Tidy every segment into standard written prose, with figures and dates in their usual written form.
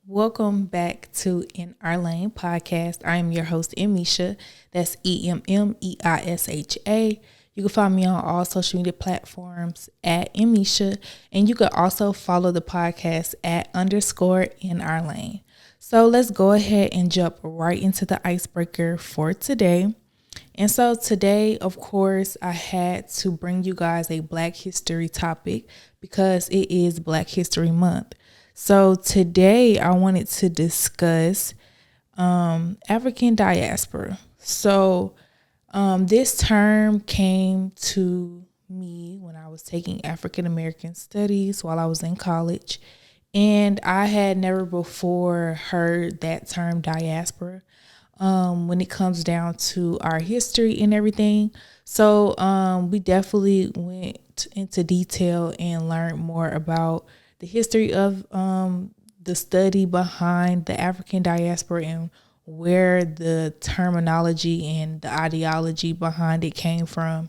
Welcome back to In Our Lane podcast. I am your host, Emmeisha. That's Emmeisha. You can find me on all social media platforms at Emmeisha, and you can also follow the podcast at _ In Our Lane. So let's go ahead and jump right into the icebreaker for today. And so today, of course, I had to bring you guys a Black History topic because it is Black History Month. So today I wanted to discuss African diaspora. So this term came to me when I was taking African American studies while I was in college. And I had never before heard that term diaspora when it comes down to our history and everything. So we definitely went into detail and learned more about the history of the study behind the African diaspora and where the terminology and the ideology behind it came from.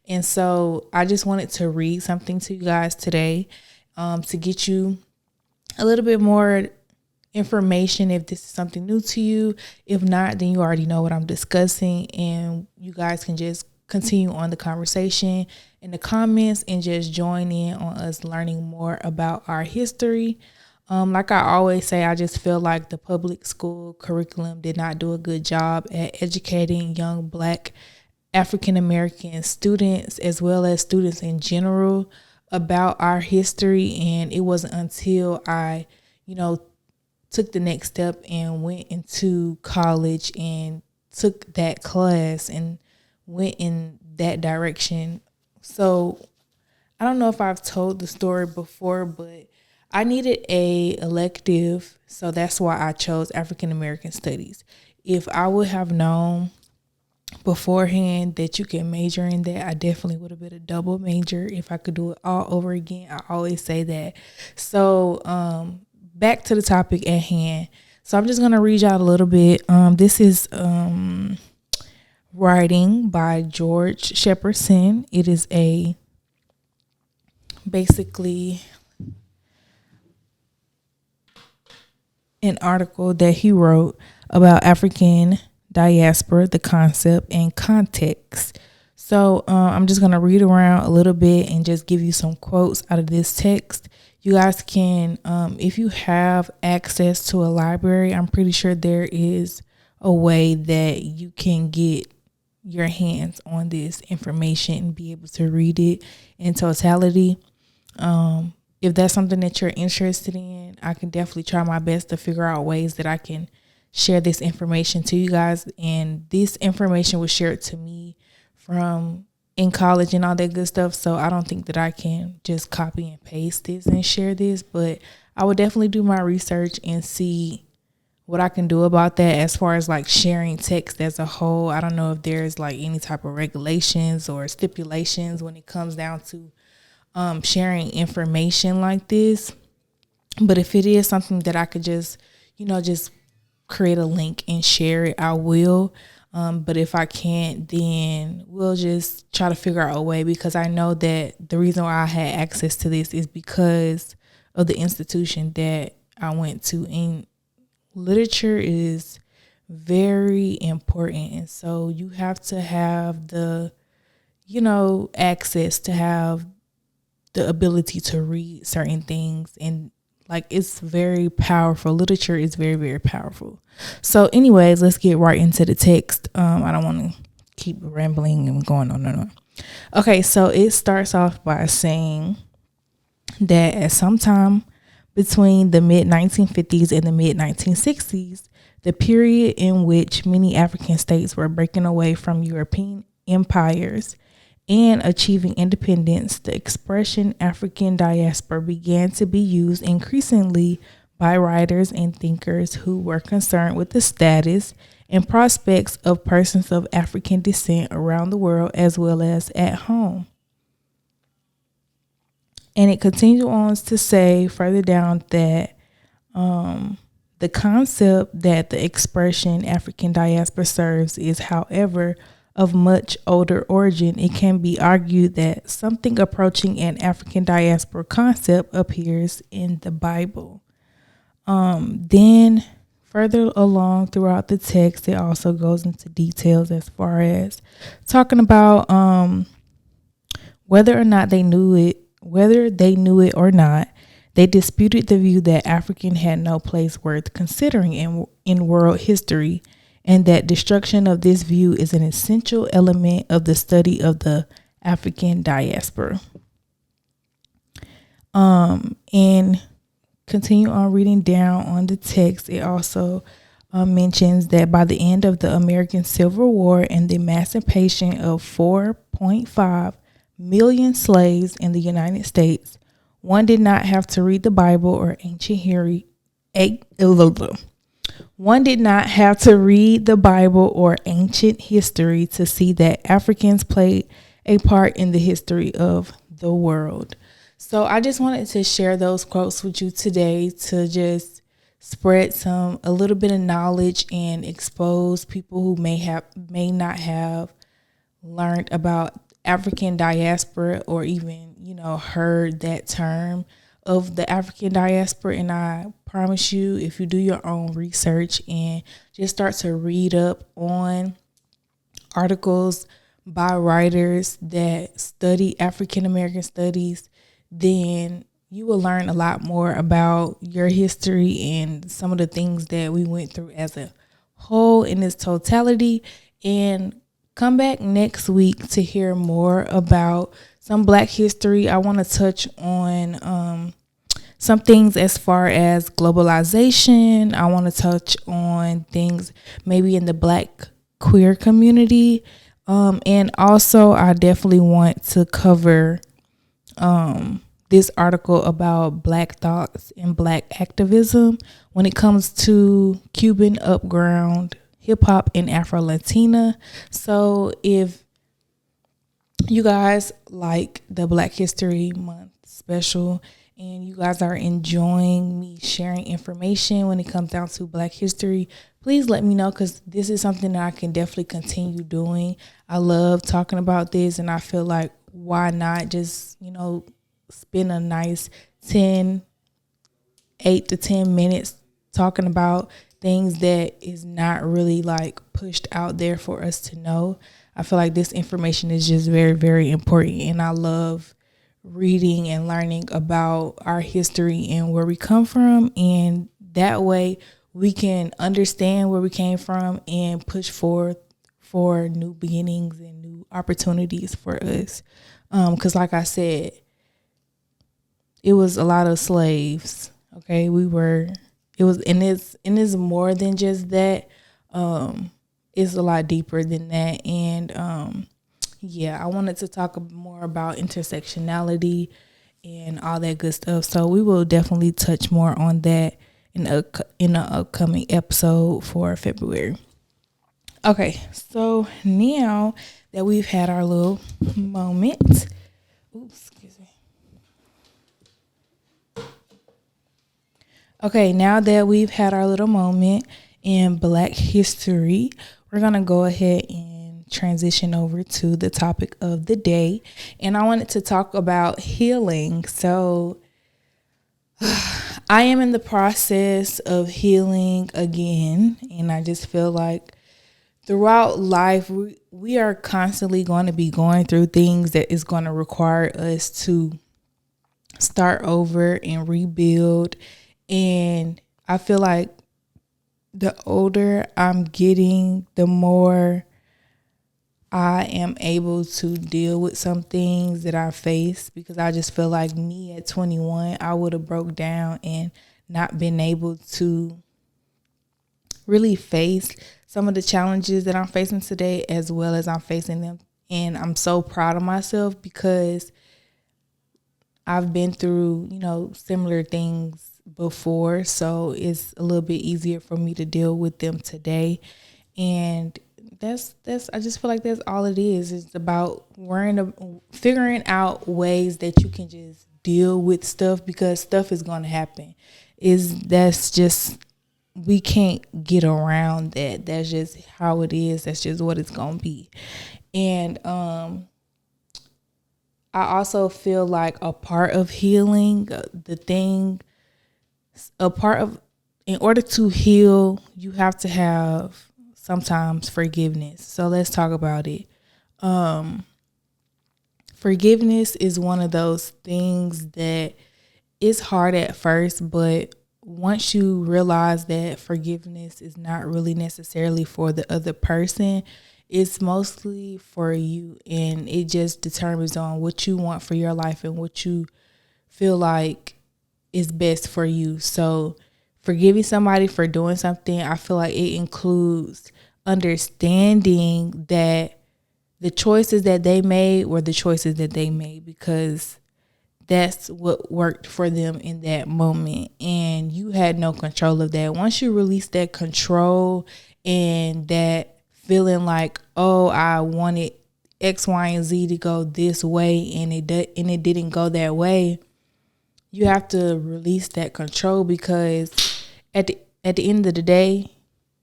And so I just wanted to read something to you guys today to get you a little bit more information if this is something new to you. If not, then you already know what I'm discussing, and you guys can just continue on the conversation in the comments and just join in on us learning more about our history. Like I always say, I just feel like the public school curriculum did not do a good job at educating young Black African American students as well as students in general about our history. And it wasn't until I, took the next step and went into college and took that class and went in that direction. So I don't know if I've told the story before, but I needed a elective, so that's why I chose African American Studies. If I would have known beforehand that you can major in that, I definitely would have been a double major if I could do it all over again. I always say that. So back to the topic at hand. So I'm just going to read y'all a little bit. This is writing by George Shepardson. It is basically an article that he wrote about African diaspora, the concept and context. So I'm just going to read around a little bit and just give you some quotes out of this text. You guys can, if you have access to a library, I'm pretty sure there is a way that you can get your hands on this information and be able to read it in totality. If that's something that you're interested in, I can definitely try my best to figure out ways that I can share this information to you guys. And this information was shared to me from in college and all that good stuff. So I don't think that I can just copy and paste this and share this, but I would definitely do my research and see what I can do about that as far as like sharing text as a whole. I don't know if there's like any type of regulations or stipulations when it comes down to sharing information like this. But if it is something that I could just create a link and share it, I will. But if I can't, then we'll just try to figure out a way, because I know that the reason why I had access to this is because of the institution that I went to. And literature is very important. And so you have to have the, access to have the ability to read certain things. And it's very powerful. Literature is very, very powerful. So anyways, let's get right into the text. I don't want to keep rambling and going on and on. Okay, so it starts off by saying that at some time between the mid-1950s and the mid-1960s, the period in which many African states were breaking away from European empires and achieving independence, the expression African diaspora began to be used increasingly by writers and thinkers who were concerned with the status and prospects of persons of African descent around the world as well as at home. And it continues on to say further down that the concept that the expression African diaspora serves is, however, of much older origin. It can be argued that something approaching an African diaspora concept appears in the Bible. Then further along throughout the text, it also goes into details as far as talking about whether they knew it or not. They disputed the view that African had no place worth considering in world history, and that destruction of this view is an essential element of the study of the African diaspora. And continue on reading down on the text. It also mentions that by the end of the American Civil War and the emancipation of 4.5 million slaves in the United States, one did not have to read the Bible or ancient history. One did not have to read the Bible or ancient history to see that Africans played a part in the history of the world. So I just wanted to share those quotes with you today to just spread a little bit of knowledge and expose people who may not have learned about African diaspora or even, heard that term of the African diaspora. And I promise you, if you do your own research and just start to read up on articles by writers that study African American studies, then you will learn a lot more about your history and some of the things that we went through as a whole in its totality. And come back next week to hear more about some Black history. I want to touch on some things as far as globalization. I want to touch on things maybe in the Black queer community. And also I definitely want to cover this article about Black thoughts and Black activism when it comes to Cuban upground hip hop and Afro Latina. So if you guys like the Black History Month special and you guys are enjoying me sharing information when it comes down to Black history, please let me know, because this is something that I can definitely continue doing. I love talking about this, and I feel like why not just, spend a nice 8 to 10 minutes talking about things that is not really like pushed out there for us to know. I feel like this information is just very, very important, and I love reading and learning about our history and where we come from, and that way we can understand where we came from and push forth for new beginnings and new opportunities for us. Because like I said, it was a lot of slaves. Okay, it's more than just that. It's a lot deeper than that. And I wanted to talk more about intersectionality and all that good stuff. So we will definitely touch more on that in an upcoming episode for February. Okay, so now that we've had our little moment, Okay, now that we've had our little moment in Black history, we're going to go ahead and transition over to the topic of the day. And I wanted to talk about healing. So I am in the process of healing again. And I just feel like throughout life, we are constantly going to be going through things that is going to require us to start over and rebuild. And I feel like the older I'm getting, the more I am able to deal with some things that I face, because I just feel like me at 21, I would have broke down and not been able to really face some of the challenges that I'm facing today as well as I'm facing them. And I'm so proud of myself because I've been through, similar things before, so it's a little bit easier for me to deal with them today. And that's I just feel like that's all it is. It's about figuring out ways that you can just deal with stuff, because stuff is going to happen. We can't get around that. That's just how it is. That's just what it's going to be. And I also feel like a part of healing, a part of in order to heal, you have to have sometimes forgiveness. So let's talk about it. Forgiveness is one of those things that is hard at first, but once you realize that forgiveness is not really necessarily for the other person, it's mostly for you, and it just determines on what you want for your life and what you feel like is best for you. So forgiving somebody for doing something, I feel like it includes understanding that the choices that they made were the choices that they made because that's what worked for them in that moment, and you had no control of that. Once you release that control and that feeling like, oh, I wanted X, Y, and Z to go this way, and it didn't go that way, you have to release that control, because at the end of the day,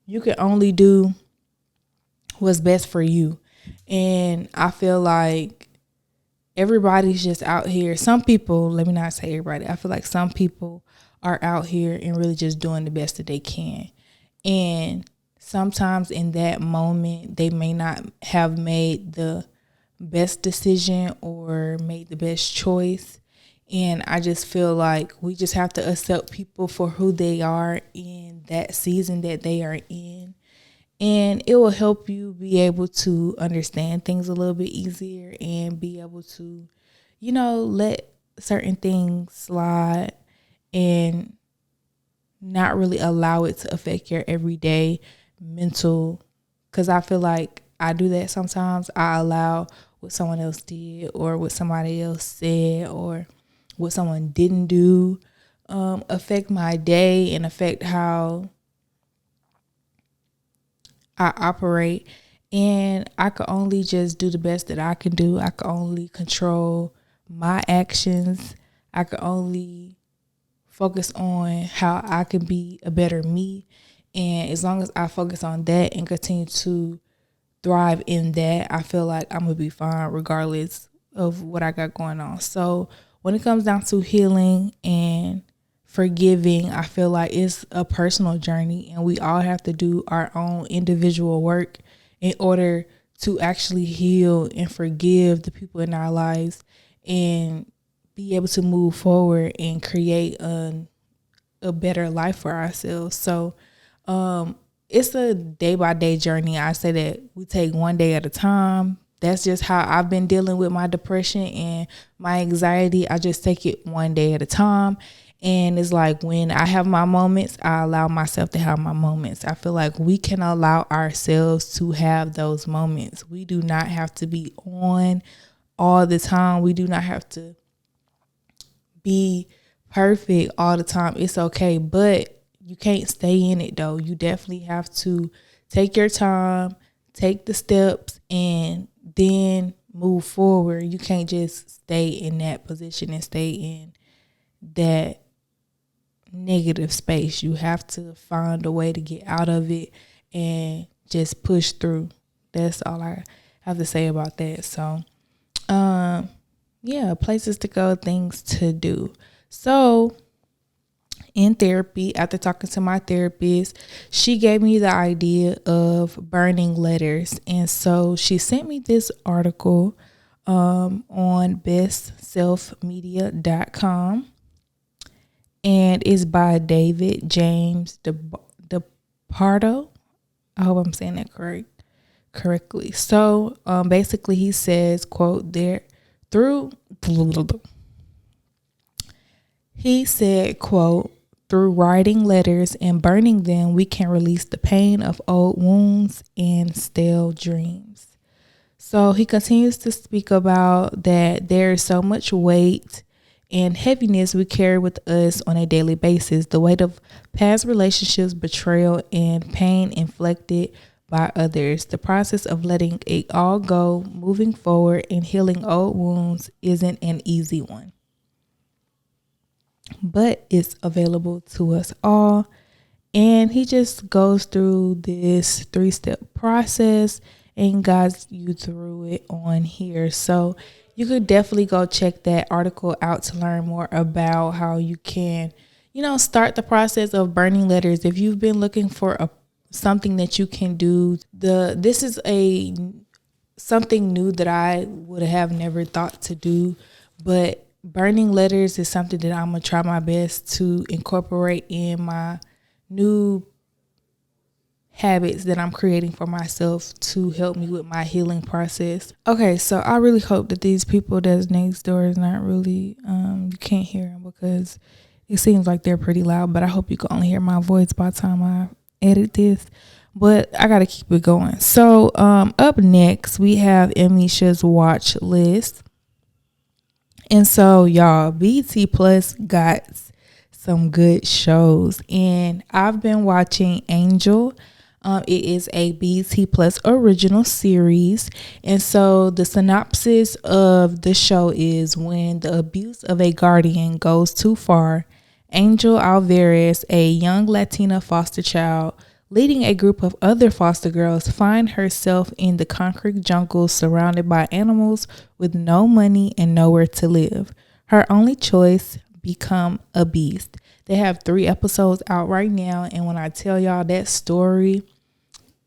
you can only do what's best for you. And I feel like everybody's just out here. Some people, let me not say everybody, I feel like some people are out here and really just doing the best that they can. And sometimes in that moment, they may not have made the best decision or made the best choice. And I just feel like we just have to accept people for who they are in that season that they are in. And it will help you be able to understand things a little bit easier and be able to, let certain things slide and not really allow it to affect your everyday mental. Because I feel like I do that sometimes. I allow what someone else did or what somebody else said or what someone didn't do affect my day and affect how I operate. And I can only just do the best that I can do. I can only control my actions. I can only focus on how I can be a better me. And as long as I focus on that and continue to thrive in that, I feel like I'm going to be fine regardless of what I got going on. So when it comes down to healing and forgiving, I feel like it's a personal journey, and we all have to do our own individual work in order to actually heal and forgive the people in our lives and be able to move forward and create a better life for ourselves. So it's a day by day journey. I say that we take one day at a time. That's just how I've been dealing with my depression and my anxiety. I just take it one day at a time. And it's like when I have my moments, I allow myself to have my moments. I feel like we can allow ourselves to have those moments. We do not have to be on all the time. We do not have to be perfect all the time. It's okay, but you can't stay in it though. You definitely have to take your time, take the steps, and then move forward. You can't just stay in that position and stay in that negative space. You have to find a way to get out of it and just push through. That's all I have to say about that. So, places to go, things to do. So, in therapy, after talking to my therapist, she gave me the idea of burning letters. And so she sent me this article on bestselfmedia.com. And it's by David James DePardo. I hope I'm saying that correctly. So basically he says, quote, he said, quote, through writing letters and burning them, we can release the pain of old wounds and stale dreams. So he continues to speak about that there is so much weight and heaviness we carry with us on a daily basis. The weight of past relationships, betrayal, and pain inflicted by others. The process of letting it all go, moving forward, and healing old wounds isn't an easy one, but it's available to us all. And he just goes through this 3-step process and guides you through it on here. So you could definitely go check that article out to learn more about how you can, start the process of burning letters. If you've been looking for something that you can do, this is something new that I would have never thought to do, but burning letters is something that I'm gonna try my best to incorporate in my new habits that I'm creating for myself to help me with my healing process. Okay, so I really hope that these people that's next door is not really, you can't hear them because it seems like they're pretty loud, but I hope you can only hear my voice by the time I edit this. But I gotta keep it going. So up next we have Emmeisha's watch list. And so y'all, BT Plus got some good shows, and I've been watching Angel. It is a BT Plus original series. And so the synopsis of the show is: when the abuse of a guardian goes too far, Angel Alvarez, a young Latina foster child, leading a group of other foster girls, find herself in the concrete jungle surrounded by animals with no money and nowhere to live. Her only choice, become a beast. They have 3 episodes out right now, and when I tell y'all, that story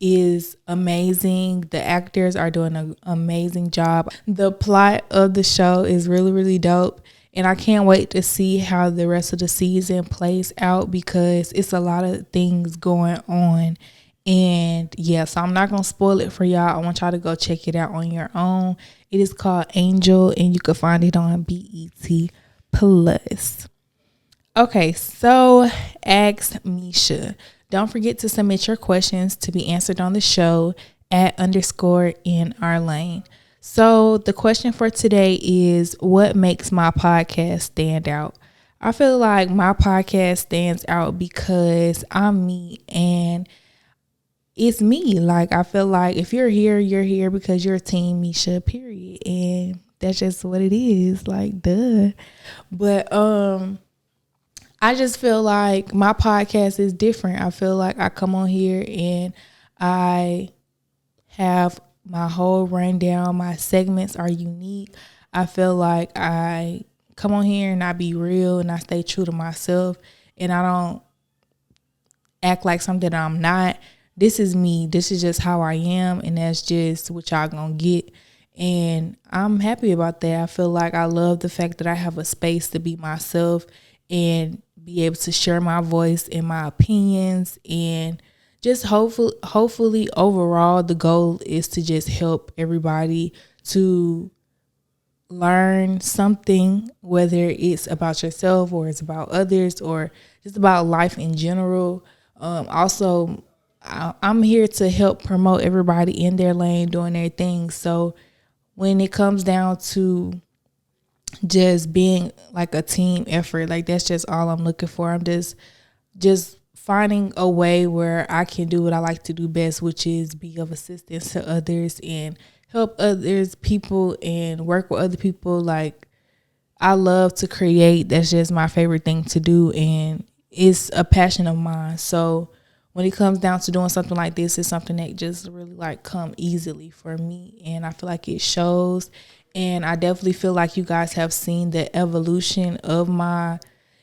is amazing. The actors are doing an amazing job. The plot of the show is really, really dope. And I can't wait to see how the rest of the season plays out because it's a lot of things going on. And yeah, so I'm not going to spoil it for y'all. I want y'all to go check it out on your own. It is called Angel, and you can find it on BET Plus. Okay, so ask Misha. Don't forget to submit your questions to be answered on the show at _ in our lane. So the question for today is, what makes my podcast stand out? I feel like my podcast stands out because I'm me, and it's me. Like, I feel like if you're here because you're Team Misha, period. And that's just what it is. Like, duh. But I just feel like my podcast is different. I feel like I come on here and I have my whole rundown. My segments are unique. I feel like I come on here and I be real and I stay true to myself, and I don't act like something that I'm not. This is me. This is just how I am, and that's just what y'all gonna get. And I'm happy about that. I feel like I love the fact that I have a space to be myself and be able to share my voice and my opinions, and just hopefully overall the goal is to just help everybody to learn something, whether it's about yourself or it's about others or just about life in general. Also, I'm here to help promote everybody in their lane doing their thing. So when it comes down to just being like a team effort, like that's just all I'm looking for. I'm just finding a way where I can do what I like to do best, which is be of assistance to others and help others people and work with other people. Like, I love to create. That's just my favorite thing to do, and it's a passion of mine. So when it comes down to doing something like this, it's something that just really like come easily for me, and I feel like it shows. And I definitely feel like you guys have seen the evolution of my,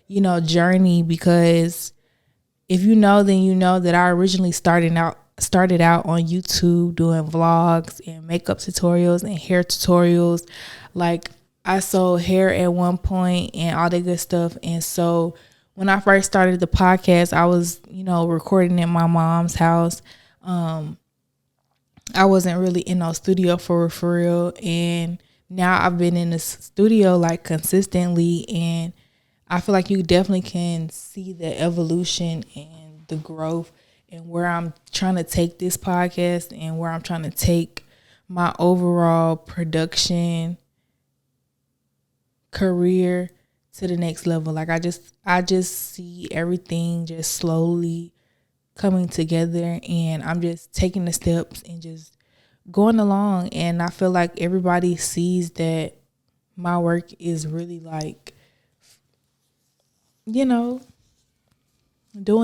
journey, because if you know, then you know that I originally started out on YouTube doing vlogs and makeup tutorials and hair tutorials. Like, I sold hair at one point and all that good stuff. And so when I first started the podcast, I was, recording in my mom's house. I wasn't really in no studio for real. And now I've been in the studio like consistently, and I feel like you definitely can see the evolution and the growth and where I'm trying to take this podcast and where I'm trying to take my overall production career to the next level. Like, I just see everything just slowly coming together, and I'm just taking the steps and just going along. And I feel like everybody sees that my work is really like, doing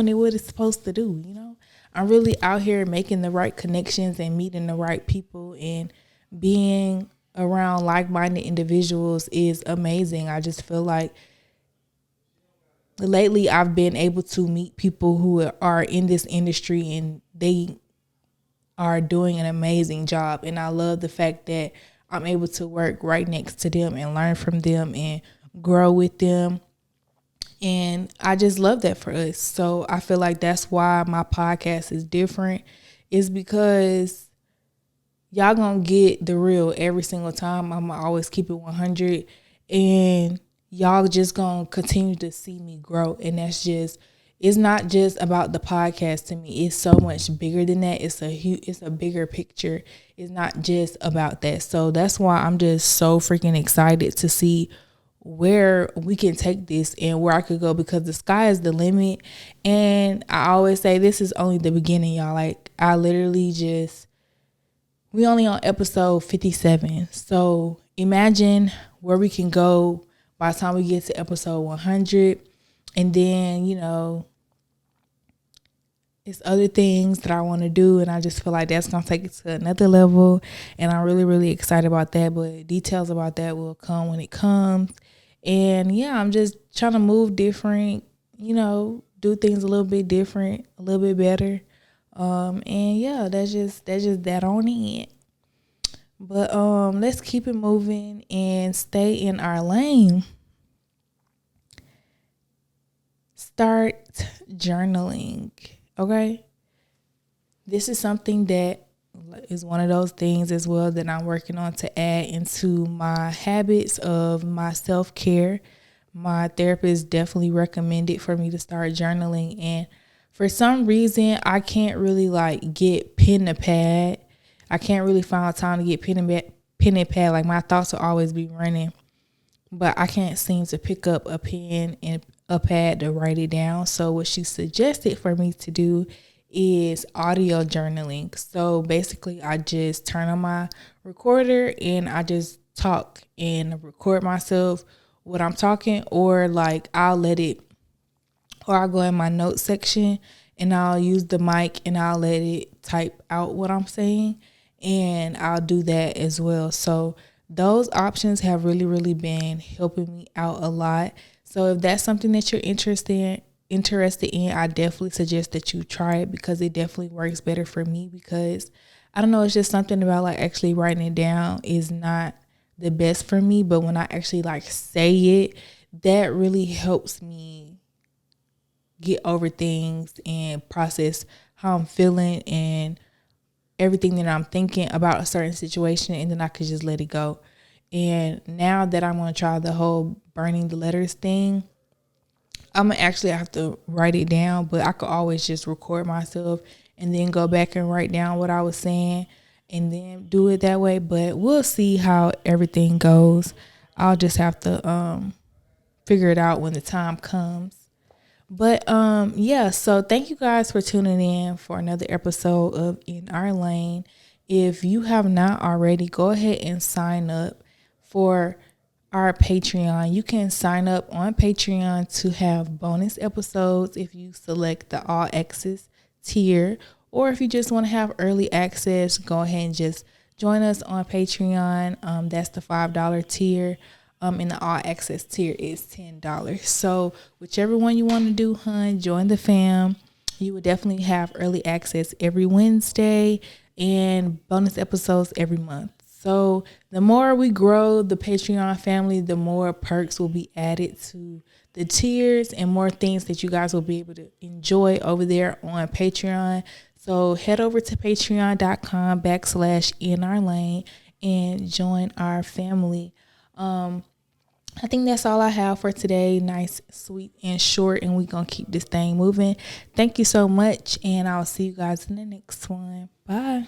it what it's supposed to do. I'm really out here making the right connections and meeting the right people, and being around like-minded individuals is amazing. I just feel like lately I've been able to meet people who are in this industry and they are doing an amazing job. And I love the fact that I'm able to work right next to them and learn from them and grow with them. And I just love that for us. So I feel like that's why my podcast is different, is because y'all gonna get the real every single time. I'm gonna always keep it 100, and y'all just gonna continue to see me grow. And that's just, it's not just about the podcast to me. It's so much bigger than that. It's a bigger picture. It's not just about that. So that's why I'm just so freaking excited to see where we can take this and where I could go, because the sky is the limit. And I always say this is only the beginning, y'all. Like, I literally just, we only on episode 57. So imagine where we can go by the time we get to episode 100. And then, you know, it's other things that I want to do, and I just feel like that's going to take it to another level. And I'm really, really excited about that. But details about that will come when it comes. And yeah, I'm just trying to move different, you know, do things a little bit different, a little bit better. And yeah, that's just that on it. But let's keep it moving and stay in our lane. Start journaling. Okay? This is something that is one of those things as well that I'm working on to add into my habits of my self-care. My therapist definitely recommended for me to start journaling, and for some reason I can't really like get pen to pad. I can't really find time to get pen and pad. Like, my thoughts will always be running, but I can't seem to pick up a pen and a pad to write it down. So what she suggested for me to do is audio journaling. So basically I just turn on my recorder and I just talk and record myself what I'm talking, or like I'll go in my notes section and I'll use the mic and I'll let it type out what I'm saying, and I'll do that as well. So those options have really, really been helping me out a lot. So if that's something that you're interested in, I definitely suggest that you try it, because it definitely works better for me. Because I don't know, it's just something about like actually writing it down is not the best for me, but when I actually like say it, that really helps me get over things and process how I'm feeling and everything that I'm thinking about a certain situation, and then I could just let it go. And now that I'm going to try the whole burning the letters thing, I'm going to actually have to write it down, but I could always just record myself and then go back and write down what I was saying and then do it that way. But we'll see how everything goes. I'll just have to figure it out when the time comes. But yeah, so thank you guys for tuning in for another episode of In Our Lane. If you have not already, go ahead and sign up for our Patreon. You can sign up on Patreon to have bonus episodes if you select the All Access tier, or if you just want to have early access, go ahead and just join us on Patreon. That's the $5 tier. And the All Access tier is $10. So whichever one you want to do, join the fam. You will definitely have early access every Wednesday and bonus episodes every month. So the more we grow the Patreon family, the more perks will be added to the tiers and more things that you guys will be able to enjoy over there on Patreon. So head over to patreon.com/inourlane and join our family. I think that's all I have for today. Nice, sweet, and short, and we're going to keep this thing moving. Thank you so much, and I'll see you guys in the next one. Bye.